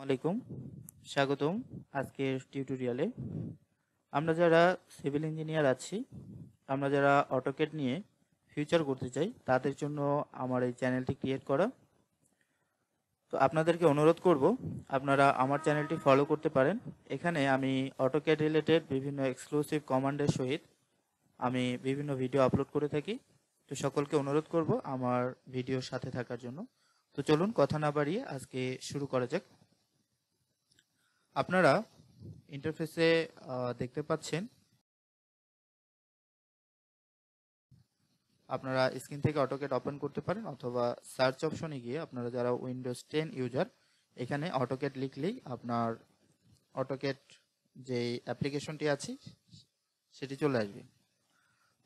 আলাইকুম, স্বাগতম আজকের টিউটোরিয়ালে। আমরা যারা সিভিল ইঞ্জিনিয়ার আছি, আমরা যারা অটোক্যাড নিয়ে ফিউচার করতে চাই, তাদের জন্য আমার এই চ্যানেলটি ক্রিয়েট করা। তো আপনাদেরকে অনুরোধ করব, আপনারা আমার চ্যানেলটি ফলো করতে পারেন। এখানে আমি অটোক্যাড রিলেটেড বিভিন্ন এক্সক্লুসিভ কমান্ডের সহিত আমি বিভিন্ন ভিডিও আপলোড করে থাকি। তো সকলকে অনুরোধ করব আমার ভিডিওর সাথে থাকার জন্য। তো চলুন কথা না বাড়িয়ে আজকে শুরু করা যাক। আপনারা ইন্টারফেসে দেখতে পাচ্ছেন, আপনারা স্ক্রিন থেকে অটোক্যাড ওপেন করতে পারেন অথবা সার্চ অপশনে গিয়ে আপনারা যারা উইন্ডোজ 10 ইউজার, এখানে অটোক্যাড লিখলেই আপনার অটোক্যাড যে অ্যাপ্লিকেশনটি আছে সেটি চলে আসবে।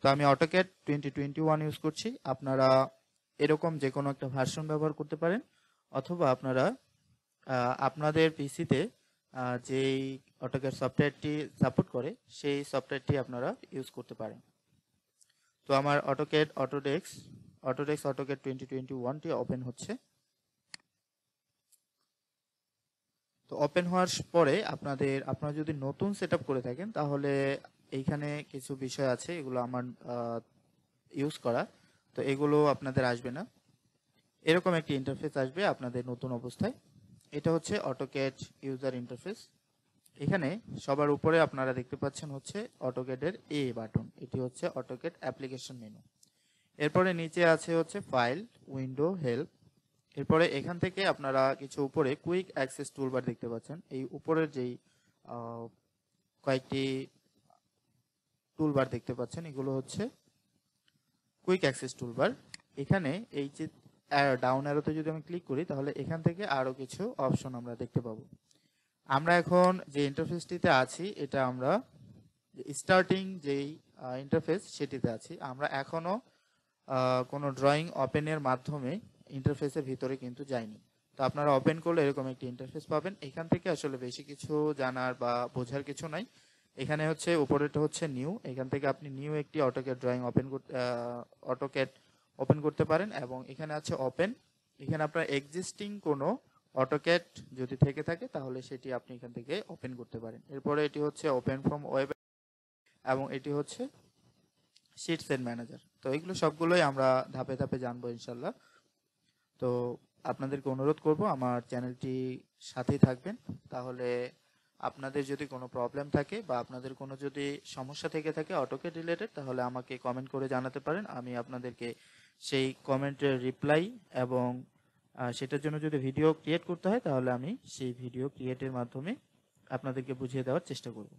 তো আমি অটোক্যাড 2021 ইউজ করছি। আপনারা এরকম যে কোনো একটা ভার্সন ব্যবহার করতে পারেন অথবা আপনারা আপনাদের পিসিতে যেই অটোক্যাড সফটওয়্যারটি সাপোর্ট করে সেই সফটওয়্যারটি আপনারা ইউজ করতে পারেন। তো আমার অটোডেস্ক অটোক্যাড 2021টি ওপেন হচ্ছে। তো ওপেন হওয়ার পরে আপনারা যদি নতুন সেটআপ করে থাকেন তাহলে এইখানে কিছু বিষয় আছে, এগুলো আমার ইউজ করা, তো এগুলো আপনাদের আসবে না। এরকম একটি ইন্টারফেস আসবে আপনাদের নতুন অবস্থায়। এটা হচ্ছে অটোক্যাড ইউজার ইন্টারফেস। এখানে সবার উপরে আপনারা দেখতে পাচ্ছেন হচ্ছে অটোক্যাডের এ বাটন, এটি হচ্ছে অটোক্যাড অ্যাপ্লিকেশন মেনু। এরপরে নিচে আছে হচ্ছে ফাইল, উইন্ডো, হেল্প। এরপরে এখান থেকে আপনারা কিছু উপরে কুইক অ্যাক্সেস টুলবার দেখতে পাচ্ছেন। এই উপরের যেই কয়েকটি টুলবার দেখতে পাচ্ছেন, এগুলো হচ্ছে কুইক অ্যাক্সেস টুলবার। এখানে এই যে ডাউন অ্যারোতে যদি আমি ক্লিক করি তাহলে এখান থেকে আরো কিছু অপশন আমরা দেখতে পাবো। আমরা এখন যে ইন্টারফেসটিতে আছি, এটা আমরা স্টার্টিং যেই ইন্টারফেস সেটিতে আছি। আমরা এখনো কোনো ড্রয়িং ওপেনের মাধ্যমে ইন্টারফেসের ভিতরে কিন্তু যাইনি। তো আপনারা ওপেন করলে এরকম একটি ইন্টারফেস পাবেন। এখান থেকে আসলে বেশি কিছু জানার বা বোঝার কিছু নাই। এখানে হচ্ছে উপরেটা হচ্ছে নিউ, এখান থেকে আপনি নিউ একটি অটোক্যাড ড্রয়িং অটোক্যাড ওপেন করতে পারেন এবং এখানে আছে ওপেন। এখানে আপনার এক্সিস্টিং কোনো অটোক্যাড যদি থেকে থাকে তাহলে সেটি আপনি এখান থেকে ওপেন করতে পারেন। এরপরে এটি হচ্ছে ওপেন ফ্রম ওয়েব এবং এটি হচ্ছে শিটস এন্ড ম্যানেজার। তো এগুলো সবগুলোই আমরা ধাপে ধাপে জানবো ইনশাল্লাহ। তো আপনাদেরকে অনুরোধ করব আমার চ্যানেলটি সাথেই থাকবেন। তাহলে আপনাদের যদি কোনো প্রবলেম থাকে বা আপনাদের কোনো যদি সমস্যা থেকে থাকে অটোক্যাড রিলেটেড, তাহলে আমাকে কমেন্ট করে জানাতে পারেন। আমি আপনাদেরকে সেই কমেন্টের রিপ্লাই এবং সেটার জন্য যদি ভিডিও ক্রিয়েট করতে হয় তাহলে আমি সেই ভিডিও ক্রিয়েটের মাধ্যমে আপনাদেরকে বুঝিয়ে দেওয়ার চেষ্টা করব।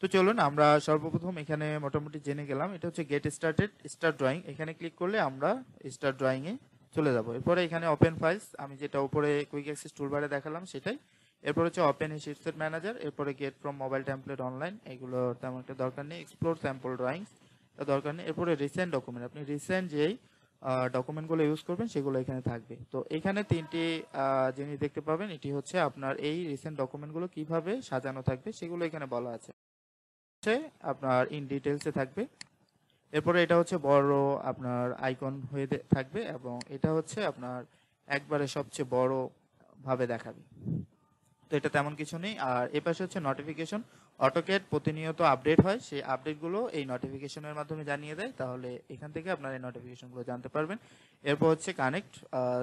তো চলুন আমরা সর্বপ্রথম এখানে মোটামুটি জেনে গেলাম। এটা হচ্ছে গেট স্টার্টেড স্টার্ট ড্রয়িং। এখানে ক্লিক করলে আমরা স্টার্ট ড্রয়িং এ চলে যাব। এরপরে এখানে ওপেন ফাইলস, আমি যেটা উপরে কুইক অ্যাক্সেস টুলবারে দেখালাম সেটাই। এরপর হচ্ছে ওপেন এ শিটসেট ম্যানেজার। এরপরে get from mobile template online, এগুলো তেমন একটা দরকার নেই। এক্সপ্লোর স্যাম্পল ড্রয়িংস, এটা দরকার নেই। এরপরে রিসেন্ট ডকুমেন্ট, আপনি রিসেন্ট যেই ডকুমেন্টগুলো ইউজ করবেন সেগুলো এখানে থাকবে। তো এখানে তিনটি জিনিস দেখতে পাবেন। এটি হচ্ছে আপনার এই রিসেন্ট ডকুমেন্টগুলো কিভাবে সাজানো থাকবে সেগুলো এখানে বলা আছে, আপনার ইন ডিটেলসে থাকবে। এরপরে এটা হচ্ছে বড় আপনার আইকন হয়ে থাকবে এবং এটা হচ্ছে আপনার একবারে সবচেয়ে বড় ভাবে দেখাবে। তো এটা তেমন কিছু নেই। আর এ পাশে হচ্ছে নোটিফিকেশন। অটোক্যাড প্রতিনিয়ত আপডেট হয়, সেই আপডেটগুলো এই নোটিফিকেশনের মাধ্যমে জানিয়ে দেয়। তাহলে এখান থেকে আপনারা এই নোটিফিকেশনগুলো জানতে পারবেন। এরপর হচ্ছে connect,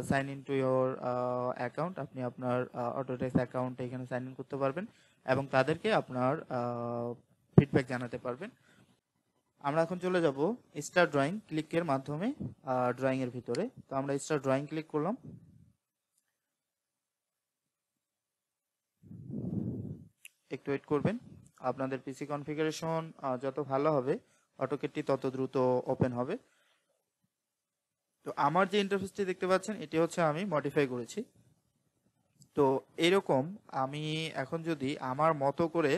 sign in to your account. আপনি আপনার অটোডেস্ক অ্যাকাউন্টে এখানে সাইন ইন করতে পারবেন এবং তাদেরকে আপনার ফিডব্যাক জানাতে পারবেন। আমরা এখন চলে যাব স্টার্ট ড্রয়িং ক্লিকের মাধ্যমে ড্রয়িং এর ভিতরে। তো আমরা স্টার্ট ড্রয়িং ক্লিক করলাম। একটু ওয়েট করবেন। আপনাদের পিসি কনফিগারেশন যত ভালো হবে অটোক্যাডটি তত দ্রুত ওপেন হবে। তো আমার যে ইন্টারফেসটি দেখতে পাচ্ছেন এটি হচ্ছে আমি মডিফাই করেছি। তো এরকম আমি এখন যদি আমার মতো করে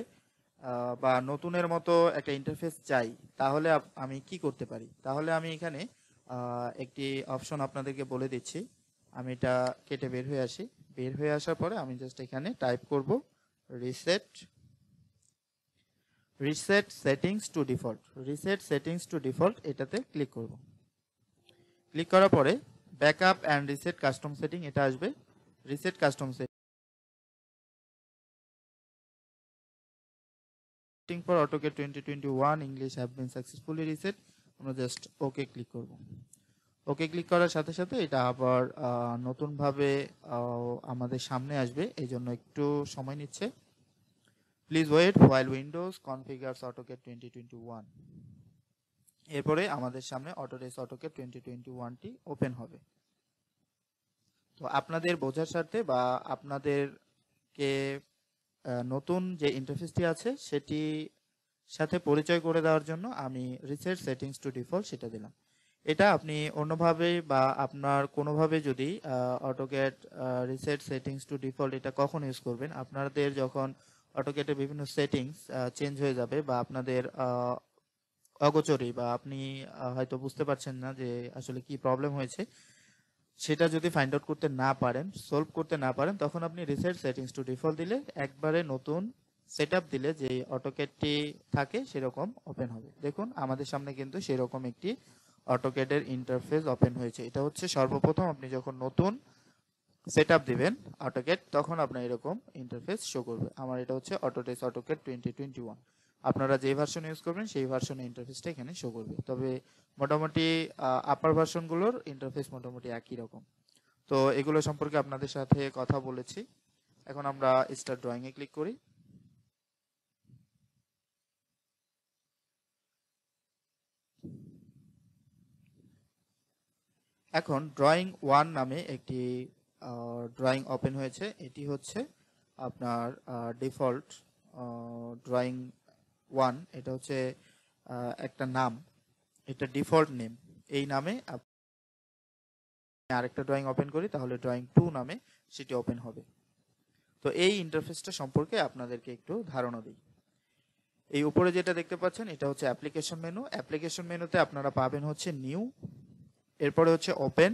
বা নতুনের মতো একটা ইন্টারফেস চাই তাহলে আমি কি করতে পারি। তাহলে আমি এখানে একটি অপশন আপনাদেরকে বলে দিচ্ছি। আমি এটা কেটে বের হয়ে আসি। বের হয়ে আসার পরে আমি জাস্ট এখানে টাইপ করব reset settings two default. Reset settings two default, এটাতে ক্লিক করব। ক্লিক করার পরে backup and reset custom setting এটা আসবে। Reset custom setting for AutoCAD 2021 English have been successfully reset. আমরা জাস্ট ওকে ক্লিক করব। ওকে ক্লিক করার সাথে সাথে এটা আবার নতুনভাবে আমাদের সামনে আসবে, এই জন্য একটু সময় নিচ্ছে। Please wait while Windows configures AutoCAD 2021। এরপরে আমাদের সামনে অটোডেস্ক AutoCAD 2021টি ওপেন হবে। তো আপনাদের বোঝার স্বার্থে বা আপনাদেরকে নতুন যে ইন্টারফেসটি আছে সেটি সাথে পরিচয় করে দেওয়ার জন্য আমি রিসেট সেটিংস টু ডিফল্ট সেটা দিলাম। এটা আপনি অন্যভাবে বা আপনার কোনোভাবে যদি AutoCAD reset settings two default এটা কখন ইউজ করবেন, আপনাদের যখন AutoCAD-এর বিভিন্ন সেটিংস চেঞ্জ হয়ে যাবে বা আপনাদের অগোচরে বা আপনি হয়তো বুঝতে পারছেন না যে আসলে কি প্রবলেম হয়েছে, সেটা যদি ফাইন্ড আউট করতে না পারেন, সলভ করতে না পারেন, তখন আপনি রিসেট সেটিংস টু ডিফল্ট দিলে একবারে নতুন সেটআপ দিলে যে AutoCAD-টি থাকে সেরকম ওপেন হবে। দেখুন আমাদের সামনে কিন্তু সেরকম একটি AutoCAD-এর ইন্টারফেস ওপেন হয়েছে। এটা হচ্ছে সর্বপ্রথম আপনি যখন নতুন সেটআপ দিবেন AutoCAD, তখন আপনার এরকম ইন্টারফেস শো করবে। আমার এটা হচ্ছে অটোডেস্ক AutoCAD 2021। আপনারা যে ভার্সন ইউজ করবেন সেই ভার্সনের ইন্টারফেসটা এখানে শো করবে। তবে মোটামুটি আপার ভার্সনগুলোর ইন্টারফেস মোটামুটি একই রকম। তো এগুলো সম্পর্কে আপনাদের সাথে কথা বলেছি। এখন আমরা স্টার্ট ড্রয়িং এ ক্লিক করি। এখন ড্রয়িং 1 নামে একটি ড্রয়িং ওপেন হয়েছে। এটি হচ্ছে আপনার ডিফল্ট ড্রয়িং 1। এটা হচ্ছে একটা নাম, এটা ডিফল্ট নেম। এই নামে আরেকটা ড্রয়িং ওপেন করি তাহলে ড্রয়িং 2 নামে সেটি ওপেন হবে। তো এই ইন্টারফেসটা সম্পর্কে আপনাদেরকে একটু ধারণা দিই। এই উপরে যেটা দেখতে পাচ্ছেন এটা হচ্ছে অ্যাপ্লিকেশন মেনু। অ্যাপ্লিকেশন মেনুতে আপনারা পাবেন হচ্ছে নিউ, এরপরে হচ্ছে open,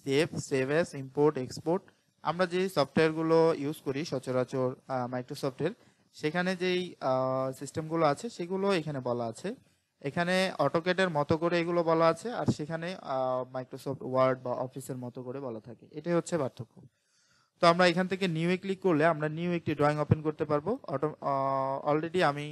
save, save as, import, export. আমরা যে সফটওয়্যারগুলো ইউজ করি সচরাচর মাইক্রোসফটের, সেখানে যেই সিস্টেমগুলো আছে সেগুলো এখানে বলা আছে। এখানে অটোক্যাডের মতো করে এগুলো বলা আছে, আর সেখানে মাইক্রোসফট ওয়ার্ড বা অফিসের মতো করে বলা থাকে। এটাই হচ্ছে পার্থক্য। তো আমরা এখান থেকে নিউ এ ক্লিক করলে আমরা নিউ একটি ড্রয়িং ওপেন করতে পারবো। অলরেডি আমি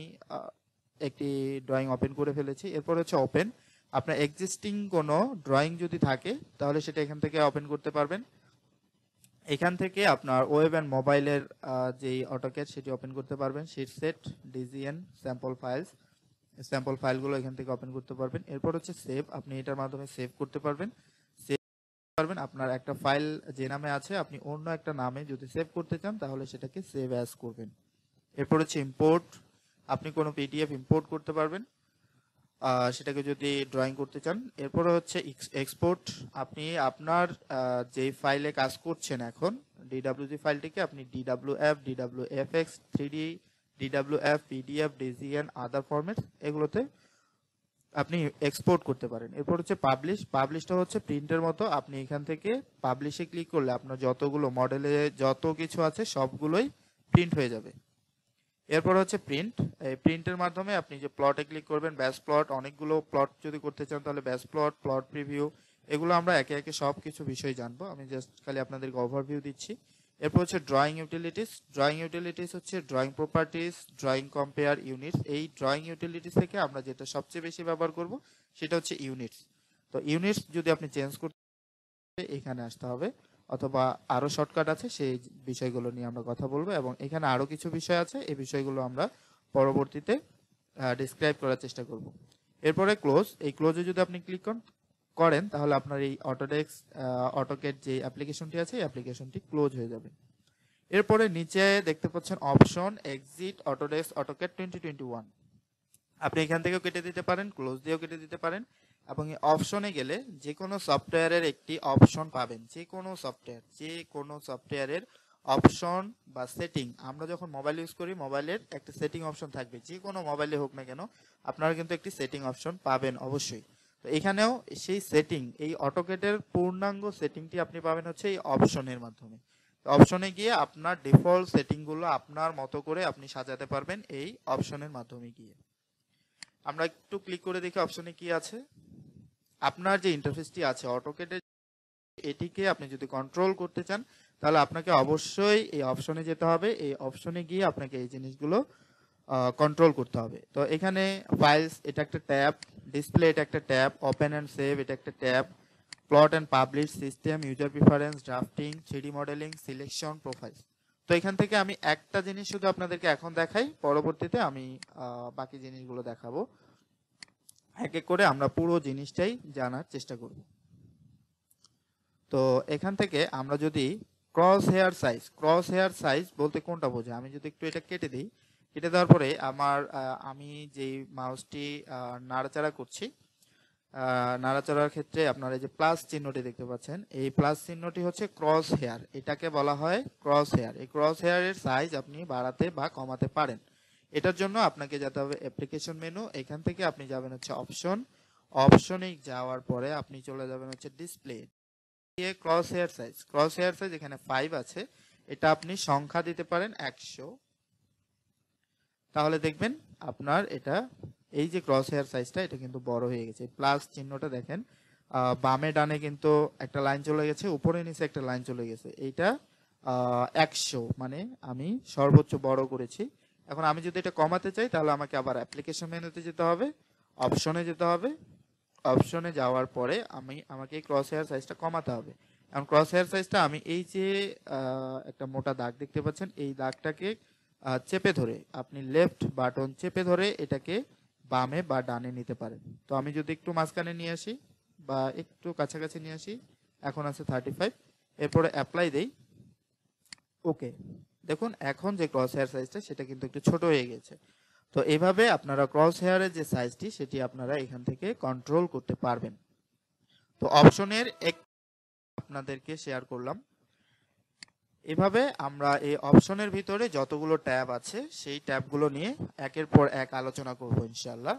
একটি ড্রয়িং ওপেন করে ফেলেছি। এরপর হচ্ছে ওপেন। আপনার এক্সিস্টিং কোনো ড্রয়িং যদি থাকে তাহলে সেটা এখান থেকে ওপেন করতে পারবেন। এখান থেকে আপনার ওয়েব অ্যান্ড মোবাইলের যেই অটোক্যাড সেটি ওপেন করতে পারবেন। Sheet set, DGN, sample files, sample ফাইলগুলো এখান থেকে ওপেন করতে পারবেন। এরপর হচ্ছে সেভ, আপনি এটার মাধ্যমে সেভ করতে পারবেন। সেভ পারবেন আপনার একটা ফাইল যে নামে আছে আপনি অন্য একটা নামে যদি সেভ করতে চান তাহলে সেটাকে সেভ অ্যাজ করবেন। এরপর হচ্ছে ইম্পোর্ট, আপনি কোনো পিডিএফ ইম্পোর্ট করতে পারবেন সেটাকে যদি ড্রয়িং করতে চান। এরপরে হচ্ছে এক্সপোর্ট, আপনি আপনার যে ফাইলে কাজ করছেন এখন ডিডব্লিউজি ফাইলটিকে আপনি ডিডব্লিউএফ, ডিডব্লিউএফএক্স, 3D, ডিডব্লিউএফ, পিডিএফ, ডিজিএন, আদার ফরম্যাট এগুলোতে আপনি এক্সপোর্ট করতে পারেন। এরপর হচ্ছে পাবলিশ, পাবলিশটা হচ্ছে প্রিন্টের মতো। আপনি এখান থেকে পাবলিশে ক্লিক করলে আপনার যতগুলো মডেলে যত কিছু আছে সবগুলোই প্রিন্ট হয়ে যাবে। এরপর হচ্ছে প্রিন্ট, এই প্রিন্টের মাধ্যমে আপনি যে প্লটে ক্লিক করবেন, ব্যাচ প্লট, অনেকগুলো প্লট যদি করতে চান তাহলে ব্যাচ প্লট, প্লট প্রিভিউ, এগুলো আমরা একে একে সব কিছু বিষয় জানবো। আমি জাস্ট খালি আপনাদেরকে ওভারভিউ দিচ্ছি। এরপর হচ্ছে ড্রয়িং ইউটিলিটিস। ড্রয়িং ইউটিলিটিস হচ্ছে drawing properties, drawing compare, units. এই ড্রয়িং ইউটিলিটিস থেকে আমরা যেটা সবচেয়ে বেশি ব্যবহার করব সেটা হচ্ছে ইউনিটস। তো ইউনিটস যদি আপনি চেঞ্জ করতে এখানে আসতে হবে, অথবা আরো শর্টকাট আছে সেই বিষয়গুলো নিয়ে আমরা কথা বলবো, এবং এখানে আরো কিছু বিষয় আছে এই বিষয়গুলো আমরা পরবর্তীতে ডিসক্রাইব করার চেষ্টা করব। এরপরে ক্লোজ, এই ক্লোজে যদি আপনি ক্লিক করেন তাহলে আপনার এই অটোডেস্ক অটোক্যাড যে অ্যাপ্লিকেশনটি আছে এই অ্যাপ্লিকেশনটি ক্লোজ হয়ে যাবে। এরপরে নিচে দেখতে পাচ্ছেন অপশন, এক্সিট অটোডেস্ক অটোক্যাড 2021। আপনি এখান থেকেও কেটে দিতে পারেন, ক্লোজ দিয়েও কেটে দিতে পারেন, এবং এই অপশনে গেলে যে কোনো সফটওয়্যারের একটি অপশন পাবেন। যে কোনো সফটওয়্যারের অপশন বা সেটিং, আমরা যখন মোবাইল ইউজ করি মোবাইলের একটা সেটিং অপশন থাকবে, যে কোনো মোবাইলে হোক না কেন আপনারা কিন্তু একটি সেটিং অপশন পাবেন অবশ্যই। তো এখানেও সেই সেটিং, এই অটোক্যাডের পূর্ণাঙ্গ সেটিংটি আপনি পাবেন হচ্ছে এই অপশনের মাধ্যমে। অপশনে গিয়ে আপনার ডিফল্ট সেটিংগুলো আপনার মতো করে আপনি সাজাতে পারবেন এই অপশনের মাধ্যমে গিয়ে। আমরা একটু ক্লিক করে দেখি অপশনে কি আছে। আপনার যে ইন্টারফেসটি আছে অটোক্যাডের, এটিকে আপনি যদি কন্ট্রোল করতে চান তাহলে আপনাকে অবশ্যই এই অপশনে যেতে হবে। এই অপশনে গিয়ে আপনাকে এই জিনিসগুলো কন্ট্রোল করতে হবে। তো এখানে ফাইলস এটা একটা ট্যাব, ডিসপ্লে এটা একটা ট্যাব, ওপেন অ্যান্ড সেভ এটা একটা tab, plot and publish, system, user preference, drafting, 3D modelling, selection, profile. তো এখান থেকে আমি একটা জিনিস শুধু আপনাদেরকে এখন দেখাই, পরবর্তীতে আমি বাকি জিনিসগুলো দেখাবো। এক এক করে আমরা পুরো জিনিসটাই জানার চেষ্টা করব। তো এখান থেকে আমরা যদি ক্রস হেয়ার সাইজ বলতে কোনটা বোঝায়, আমি যদি একটু এটা কেটে দিই, কেটে দেওয়ার পরে আমি যেই মাউসটি নাড়াচাড়া করছি, নাড়াচাড়ার ক্ষেত্রে আপনারা এই যে প্লাস চিহ্নটি দেখতে পাচ্ছেন, এই প্লাস চিহ্নটি হচ্ছে ক্রস হেয়ার, এটাকে বলা হয় ক্রস হেয়ার। এই ক্রস হেয়ারের সাইজ আপনি বাড়াতে বা কমাতে পারেন। এটার জন্য আপনাকে যেতে হবে অ্যাপ্লিকেশন মেনু, এখান থেকে আপনি যাবেন হচ্ছে অপশনে যাওয়ার পরে আপনি চলে যাবেন হচ্ছে ডিসপ্লে, ক্রস হেয়ার সাইজ এখানে 5 আছে, এটা আপনি সংখ্যা দিতে পারেন 100, তাহলে দেখবেন আপনার এটা এই যে ক্রস হেয়ার সাইজটা এটা কিন্তু বড় হয়ে গেছে। প্লাস চিহ্নটা দেখেন বামে ডানে কিন্তু একটা লাইন চলে গেছে, উপরে নিচে একটা লাইন চলে গেছে, এইটা 100 মানে আমি সর্বোচ্চ বড় করেছি। এখন আমি যদি এটা কমাতে চাই তাহলে আমাকে আবার অ্যাপ্লিকেশন মেনুতে যেতে হবে, অপশনে যেতে হবে, অপশনে যাওয়ার পরে আমাকে ক্রস হেয়ার সাইজটা কমাতে হবে। এখন ক্রস হেয়ার সাইজটা আমি এই যে একটা মোটা দাগ দেখতে পাচ্ছেন, এই দাগটাকে চেপে ধরে আপনি লেফট বাটন চেপে ধরে এটাকে বামে বা ডানে নিতে পারেন। তো আমি যদি একটু মাঝখানে নিয়ে আসি বা একটু কাছাকাছি নিয়ে আসি, এখন আছে 35, এরপরে অ্যাপ্লাই দেই, ওকে, দেখুন এখন যে ক্রস হেয়ার সাইজটা সেটা কিন্তু একটু ছোট হয়ে গেছে। তো এইভাবে আপনারা ক্রস হেয়ারের যে সাইজটি সেটি আপনারা এখান থেকে কন্ট্রোল করতে পারবেন। তো অপশনের আপনাদেরকে শেয়ার করলাম। এভাবে আমরা এই অপশনের ভিতরে যতগুলো ট্যাব আছে সেই ট্যাবগুলো নিয়ে একের পর এক আলোচনা করব ইনশাআল্লাহ।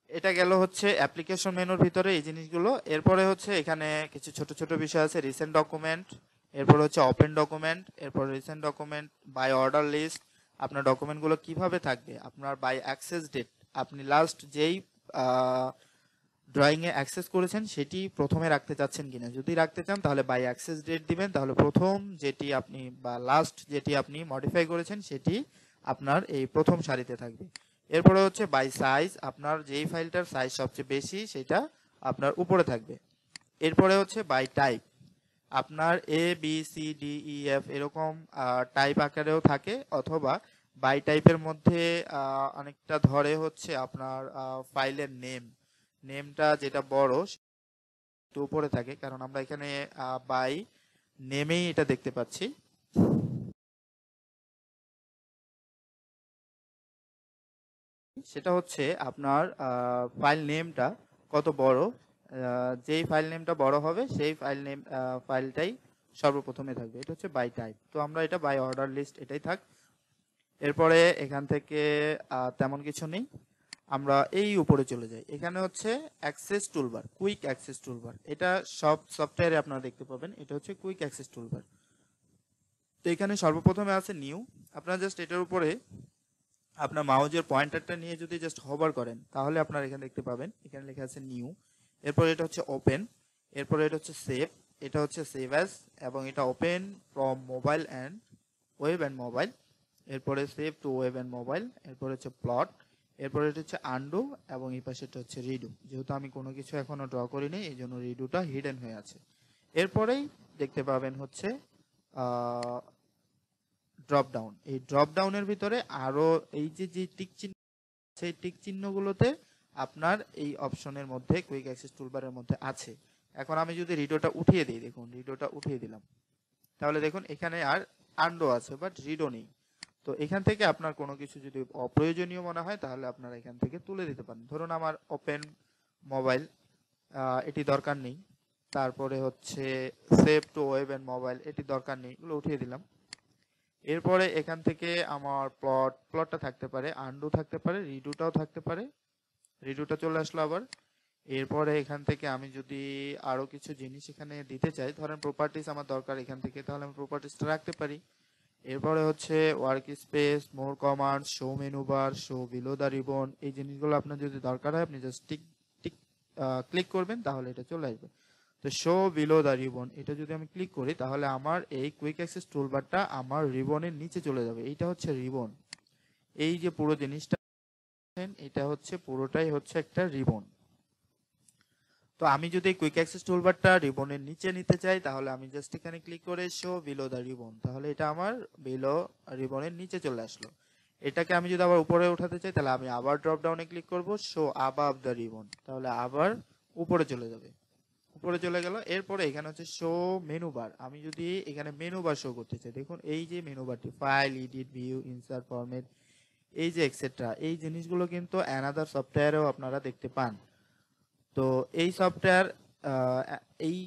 এটা গেল হচ্ছে অ্যাপ্লিকেশন মেনুর ভিতরে এই জিনিসগুলো। এরপরে হচ্ছে এখানে কিছু ছোট ছোট বিষয় আছে, রিসেন্ট ডকুমেন্ট, এরপর হচ্ছে ওপেন ডকুমেন্ট, এরপর recent document, by order list, আপনার ডকুমেন্টগুলো কিভাবে থাকবে, আপনার বাই অ্যাক্সেস ডেট, আপনি লাস্ট যেই ড্রয়িং এ অ্যাক্সেস করেছেন সেটি প্রথমে রাখতে চাচ্ছেন কিনা, যদি রাখতে চান তাহলে বাই অ্যাক্সেস ডেট দিবেন, তাহলে প্রথম যেটি আপনি বা লাস্ট যেটি আপনি মডিফাই করেছেন সেটি আপনার এই প্রথম সারিতে থাকবে। এরপরে হচ্ছে বাই সাইজ, আপনার যেই ফাইলটার সাইজ সবচেয়ে বেশি সেটা আপনার উপরে থাকবে। এরপরে হচ্ছে বাই টাইপ, আপনার ABCDEF এরকম টাইপ আকারেও থাকে, অথবা বাই টাইপের মধ্যে অনেকটা ধরে হচ্ছে আপনার ফাইলের নেমটা যেটা বড় একটু উপরে থাকে, কারণ আমরা এখানে বাই নেমেই এটা দেখতে পাচ্ছি। সেটা হচ্ছে আপনার ফাইল নেমটা কত বড়, যেই ফাইল নেমটা বড় হবে সেই ফাইলটাই সর্বপ্রথমে থাকবে, এটা হচ্ছে বাই টাইপ। তো আমরা এটা বাই অর্ডার লিস্ট এটাই থাক। এরপরে এখান থেকে তেমন কিছু নেই, আমরা এই উপরে চলে যাই। এখানে হচ্ছে access toolbar, quick access toolbar, এটা সব সফটওয়্যারে আপনারা দেখতে পাবেন, এটা হচ্ছে কুইক অ্যাক্সেস টুলবার। তো এখানে সর্বপ্রথমে আছে নিউ, আপনারা জাস্ট এটার উপরে আপনার মাউজের পয়েন্টারটা নিয়ে যদি জাস্ট হভার করেন তাহলে আপনারা এখানে দেখতে পাবেন, এখানে লেখা আছে নিউ, এরপর এটা হচ্ছে ওপেন, এরপর এটা হচ্ছে সেভ, এটা হচ্ছে সেভ অ্যাজ, এবং এটা open from mobile and web and mobile, এরপরে save to web and mobile, এরপর হচ্ছে প্লট, এরপরে এটা হচ্ছে আন্ডু, এবং এই পাশেটা হচ্ছে রিডু। যেহেতু আমি কোনো কিছু এখনো ড্র করিনি এই জন্য রিডুটা হিডেন হয়ে আছে। এরপরেই দেখতে পাবেন হচ্ছে ড্রপ ডাউন, এই ড্রপ ডাউনের ভিতরে আরো এই যে যে টিক চিহ্ন, সেই টিক চিহ্নগুলোতে আপনার এই অপশনের মধ্যে কুইক অ্যাক্সেস টুলবারের মধ্যে আছে। এখন আমি যদি রিডোটা উঠিয়ে দিই, দেখুন রিডোটা উঠিয়ে দিলাম, তাহলে দেখুন এখানে আর আন্ডো আছে বাট রিডো নেই। তো এখান থেকে আপনার কোনো কিছু যদি অপ্রয়োজনীয় মনে হয় তাহলে আপনারা এখান থেকে তুলে দিতে পারেন। ধরুন আমার ওপেন মোবাইল এটি দরকার নেই, তারপরে হচ্ছে save to web and mobile এটি দরকার নেই, এগুলো উঠিয়ে দিলাম। এরপরে এখান থেকে আমার প্লটটা থাকতে পারে, আন্ডু থাকতে পারে, রিডুটাও থাকতে পারে, রিডুটা চলে আসলো আবার। এরপরে এখান থেকে আমি যদি আরো কিছু জিনিস এখানে দিতে চাই, ধরেন প্রপার্টিস আমার দরকার এখান থেকে, তাহলে আমি প্রপার্টিসটা রাখতে পারি। এরপরে হচ্ছে workspace, more command, show menu bar, show below the ribbon, এই জিনিসগুলো আপনার যদি দরকার হয় আপনি জাস্ট টিক টিক ক্লিক করবেন তাহলে এটা চলে আসবে। তো তো শো বিলো দ্য রিবন এটা যদি আমি ক্লিক করি তাহলে আমার এই কুইক অ্যাক্সেস টুলবারটা আমার রিবনের নিচে চলে যাবে। এইটা হচ্ছে রিবন, এই যে পুরো জিনিসটা এটা হচ্ছে পুরোটাই হচ্ছে একটা রিবন। তো আমি যদি কুইক অ্যাক্সেস টুলবারটা রিবনের নিচে নিতে চাই তাহলে আমি জাস্ট এখানে ক্লিক করে শো বিলো দ্য রিবন, তাহলে এটা আমার বিলো রিবনের নিচে চলে আসলো। এটাকে আমি যদি আবার উপরে উঠাতে চাই তাহলে আমি আবার ড্রপ ডাউনে ক্লিক করব শো আবাভ দ্য রিবন, তাহলে আবার উপরে চলে যাবে, উপরে চলে গেল। এরপরে এখানে হচ্ছে শো মেনু বার, আমি যদি এখানে মেনু বার শো করতে চাই, দেখুন এই যে মেনু বারটি file, edit, view, insert, format, এই যে এক্সেট্রা, এই জিনিসগুলো কিন্তু অ্যানাদার সফটওয়্যারেও আপনারা দেখতে পান। তো এই সফটওয়্যার এই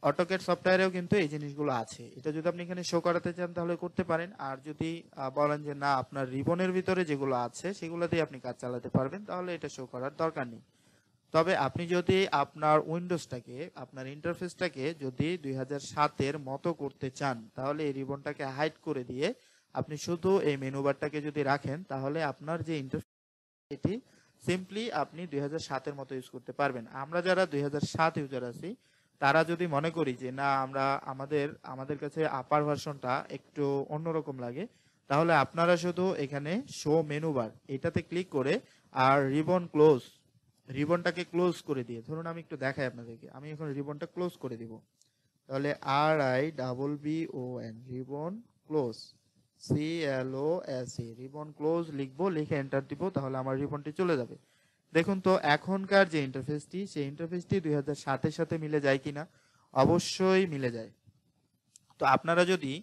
অটোক্যাড সফটওয়্যারেও কিন্তু এই জিনিসগুলো আছে। এটা যদি আপনি এখানে শো করাতে চান তাহলে করতে পারেন, আর যদি বলেন যে না আপনার রিবনের ভিতরে যেগুলো আছে সেগুলো দিয়ে আপনি কাজ চালাতে পারবেন তাহলে এটা শো করার দরকার নেই। তবে আপনি যদি আপনার উইন্ডোজটাকে, আপনার ইন্টারফেসটাকে যদি 2007-এর মতো করতে চান তাহলে এই রিবনটাকে হাইড করে দিয়ে আপনি শুধু এই মেনু বারটাকে যদি রাখেন তাহলে আপনার যে ইন্টারফেস এটি সিম্পলি আপনি 2007-এর মতো ইউজ করতে পারবেন। আমরা যারা 2007 ইউজার আছি তারা যদি মনে করি যে না আমরা আমাদের কাছে আপার ভার্সনটা একটু অন্যরকম লাগে, তাহলে আপনারা শুধু এখানে শো মেনু বার এটাতে ক্লিক করে আর রিবনটাকে ক্লোজ করে দিয়ে, ধরুন আমি একটু দেখাই আপনাদেরকে, আমি এখন রিবনটা ক্লোজ করে দিব, তাহলে RIBBON ribbon close, CLOSE ribbon close লিখবো, লিখে এন্টার দিব, তাহলে আমার রিবনটি চলে যাবে। দেখুন তো এখনকার যে ইন্টারফেসটি সেই ইন্টারফেসটি 2007-এর সাথে মিলে যায় কিনা, অবশ্যই মিলে যায়। তো আপনারা যদি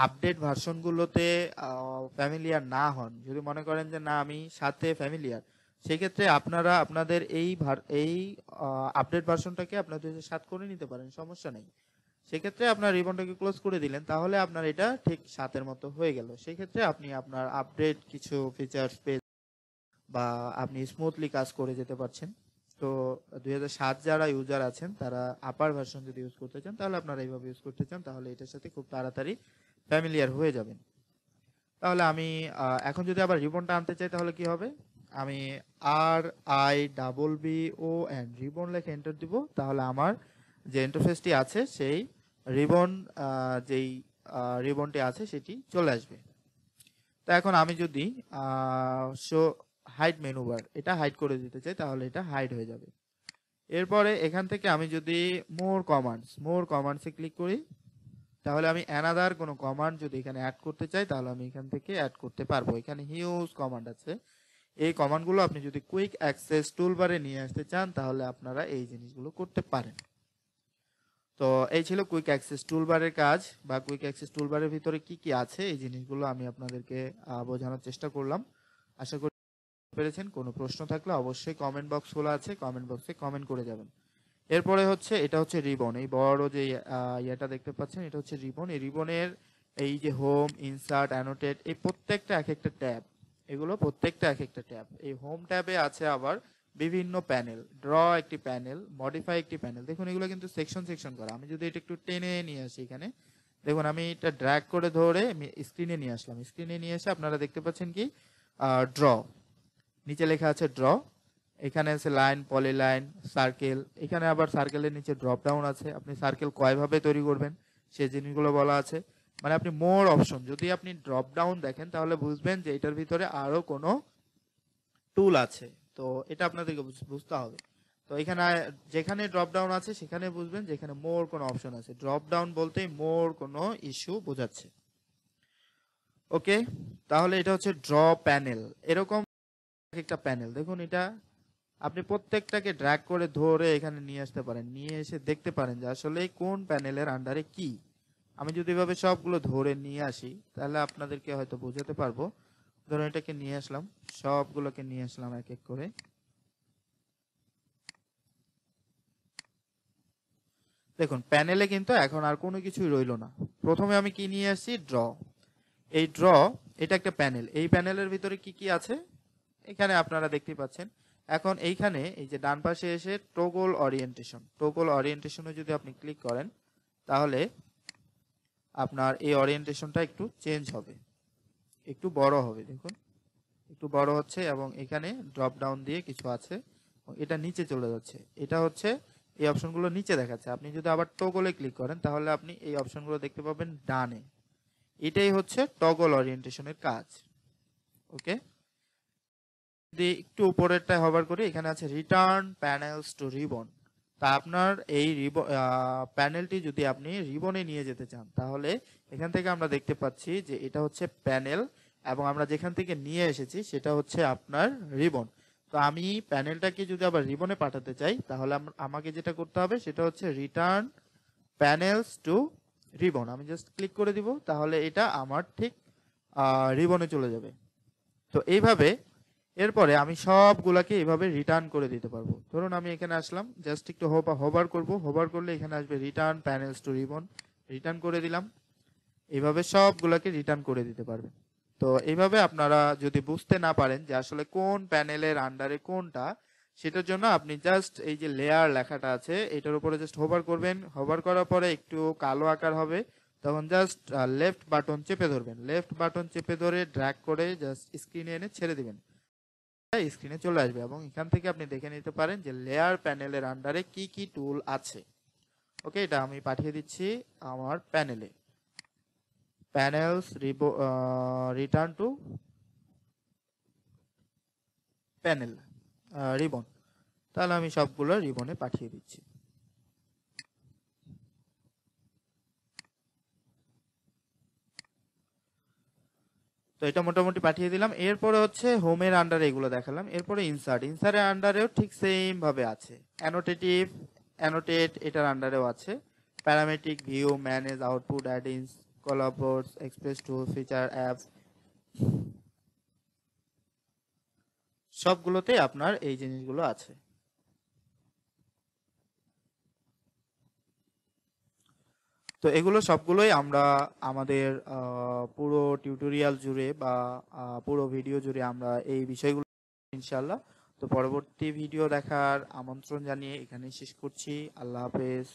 আপডেট ভার্সনগুলোতে ফ্যামিলিয়ার না হন, যদি মনে করেন যে না আমি সাথে ফ্যামিলিয়ার, সেক্ষেত্রে আপনারা আপনাদের এই আপডেট ভার্সনটাকে আপনার 2007 করে নিতে পারেন, সমস্যা নেই। সেক্ষেত্রে আপনার রিবনটাকে ক্লোজ করে দিলেন, তাহলে আপনার এটা ঠিক 7-এর মতো হয়ে গেল। সেক্ষেত্রে আপনি আপনার আপডেট কিছু ফিচার্স পেয়ে বা আপনি স্মুথলি কাজ করে যেতে পারছেন। তো 2007 যারা ইউজার আছেন তারা আপার ভার্সন যদি ইউজ করতে চান তাহলে আপনারা এইভাবে ইউজ করতে চান, তাহলে এটার সাথে খুব তাড়াতাড়ি ফ্যামিলিয়ার হয়ে যাবেন। তাহলে আমি এখন যদি আবার রিবনটা আনতে চাই তাহলে কি হবে, আমি RIBBON রিবন লিখে এন্টার দিব, তাহলে আমার যে ইন্টারফেসটি আছে সেই রিবন যেই রিবনটি আছে সেটি চলে আসবে। তো এখন আমি যদি শো হাইড মেনু বার এটা হাইড করে দিতে চাই তাহলে এটা হাইড হয়ে যাবে। এরপরে এখান থেকে আমি যদি মোর কমান্ডসে ক্লিক করি তাহলে আমি অ্যানাদার কোনো কমান্ড যদি এখানে অ্যাড করতে চাই তাহলে আমি এখান থেকে অ্যাড করতে পারবো। এখানে হিউজ কমান্ড আছে, এই কমান্ডগুলো আপনি যদি কুইক অ্যাক্সেস টুলবারে নিয়ে আসতে চান তাহলে আপনারা এই জিনিসগুলো করতে পারেন। তো এই ছিল কুইক অ্যাক্সেস টুলবারের কাজ, বা কুইক অ্যাক্সেস টুলবারের ভিতরে কি কি আছে এই জিনিসগুলো আমি আপনাদেরকে বোঝানোর চেষ্টা করলাম। আশা করি পেরেছেন। কোনো প্রশ্ন থাকলে অবশ্যই কমেন্ট বক্স খোলা আছে, কমেন্ট বক্সে কমেন্ট করে যাবেন। এরপরে হচ্ছে এটা হচ্ছে রিবন, এই বড় যে ইয়েটা দেখতে পাচ্ছেন এটা হচ্ছে রিবন। এই রিবনের এই যে হোম, ইনসার্ট, অ্যানোটেট, এই প্রত্যেকটা এক একটা ট্যাব, এগুলো প্রত্যেকটা এক একটা ট্যাব। এই হোম ট্যাবে আছে আবার বিভিন্ন প্যানেল, ড্র একটি প্যানেল, মডিফাই একটি প্যানেল। দেখুন এগুলো কিন্তু সেকশন করা। আমি যদি এটা একটু টেনে নিয়ে আসি, এখানে দেখুন আমি এটা ড্র্যাগ করে ধরে স্ক্রিনে নিয়ে আসলাম। স্ক্রিনে নিয়ে এসে আপনারা দেখতে পাচ্ছেন কি ড্র, নিচে লেখা আছে ড্র, এখানে আছে লাইন, পলিলাইন, সার্কেল, এখানে আবার সার্কেলের নিচে ড্রপ ডাউন আছে, আপনি সার্কেল কয়ভাবে তৈরি করবেন সেই জিনিসগুলো বলা আছে। মানে আপনি মোর অপশন, যদি আপনি ড্রপ ডাউন দেখেন তাহলে বুঝবেন যে এটার ভিতরে আরো কোনো টুল আছে। তো এটা আপনাদেরকে বুঝতে হবে। তো এখানে যেখানে ড্রপ ডাউন আছে সেখানে বুঝবেন যে এখানে মোর কোনো অপশন আছে। ড্রপ ডাউন বলতে মোর কোনো ইস্যু বোঝাচ্ছে। ওকে, তাহলে এটা হচ্ছে ড্র প্যানেল। এরকম একটা প্যানেল দেখুন, এটা আপনি প্রত্যেকটাকে ড্র্যাগ করে ধরে এখানে নিয়ে আসতে পারেন, নিয়ে এসে দেখতে পারেন যে আসলে কোন প্যানেলের আন্ডারে কি। আমি যদি এভাবে সবগুলো ধরে নিয়ে আসি তাহলে আপনাদেরকে হয়তো বোঝাতে পারবো। ধরুন এটাকে নিয়ে আসলাম, সবগুলোকে নিয়ে আসলাম এক এক করে। দেখুন প্যানেলে কিন্তু এখন আর কোনো কিছুই রইলো না। প্রথমে আমি কি নিয়ে আসছি, ড্র। এই ড্র এটা একটা প্যানেল, এই প্যানেলের ভিতরে কি কি আছে এখানে আপনারা দেখতে পাচ্ছেন। এখন এইখানে এই যে ডান পাশে এসে টগল ওরিয়েন্টেশনে যদি আপনি ক্লিক করেন তাহলে আপনার এই ওরিয়েন্টেশনটা একটু চেঞ্জ হবে, একটু বড় হবে। দেখুন একটু বড় হচ্ছে এবং এখানে ড্রপ ডাউন দিয়ে কিছু আছে, এটা নিচে চলে যাচ্ছে। এটা হচ্ছে এই অপশনগুলো নিচে দেখাচ্ছে। আপনি যদি আবার টগলে ক্লিক করেন তাহলে আপনি এই অপশনগুলো দেখতে পাবেন ডানে। এটাই হচ্ছে টগল ওরিয়েন্টেশনের কাজ। ওকে, যদি একটু উপরেরটায় হভার করি, এখানে আছে রিটার্ন প্যানেলস টু রিবন। তা আপনার এই প্যানেলটি যদি আপনি রিবনে নিয়ে যেতে চান তাহলে এখান থেকে আমরা দেখতে পাচ্ছি যে এটা হচ্ছে প্যানেল এবং আমরা যেখান থেকে নিয়ে এসেছি সেটা হচ্ছে আপনার রিবন। তো আমি প্যানেলটাকে যদি আবার রিবনে পাঠাতে চাই তাহলে আমাকে যেটা করতে হবে সেটা হচ্ছে রিটার্ন প্যানেলস টু রিবন। আমি জাস্ট ক্লিক করে দিব, তাহলে এটা আমার ঠিক রিবনে চলে যাবে। তো এইভাবে এরপরে আমি সবগুলাকে এইভাবে রিটার্ন করে দিতে পারবো। ধরুন আমি এখানে আসলাম, জাস্ট একটু হোভার করব, হোভার করলে এখানে আসবে return panels to ribbon, return করে দিলাম। এইভাবে সবগুলাকে রিটার্ন করে দিতে পারবেন। তো এইভাবে আপনারা যদি বুঝতে না পারেন যে আসলে কোন প্যানেলের আন্ডারে কোনটা, সেটার জন্য আপনি জাস্ট এই যে লেয়ার লেখাটা আছে এটার উপরে জাস্ট হোভার করবেন, হোভার করার পরে একটু কালো আকার হবে, তখন জাস্ট লেফট বাটন চেপে ধরবেন, লেফট বাটন চেপে ধরে ড্র্যাগ করে জাস্ট স্ক্রিনে এনে ছেড়ে দিবেন, স্ক্রিনে চলে আসবে এবং এখান থেকে আপনি দেখে নিতে পারেন যে লেয়ার প্যানেলের আন্ডারে কি কি টুল আছে। ওকে, এটা আমি পাঠিয়ে দিচ্ছি আমার প্যানেলে, panels return to panel ribbon. তাহলে আমি সবগুলো রিবনে পাঠিয়ে দিচ্ছি। তো এটা মোটামুটি পাঠিয়ে দিলাম। এরপরে হচ্ছে হোমের আন্ডারে এগুলো দেখালাম। এরপরে ইনসার্টের আন্ডারেও ঠিক সেম ভাবে আছে। অ্যানোটেটিভ, অ্যানোটেট এটার আন্ডারেও আছে। Parametric, view, manage, output, addins, collaborates, express tool, feature, apps, সবগুলোতে আপনার এই জিনিসগুলো আছে। তো এগুলো সবগুলোই আমরা আমাদের পুরো টিউটোরিয়াল জুড়ে বা পুরো ভিডিও জুড়ে আমরা এই বিষয়গুলো ইনশাল্লাহ। তো পরবর্তী ভিডিও দেখার আমন্ত্রণ জানিয়ে এখানেই শেষ করছি। আল্লাহ হাফেজ।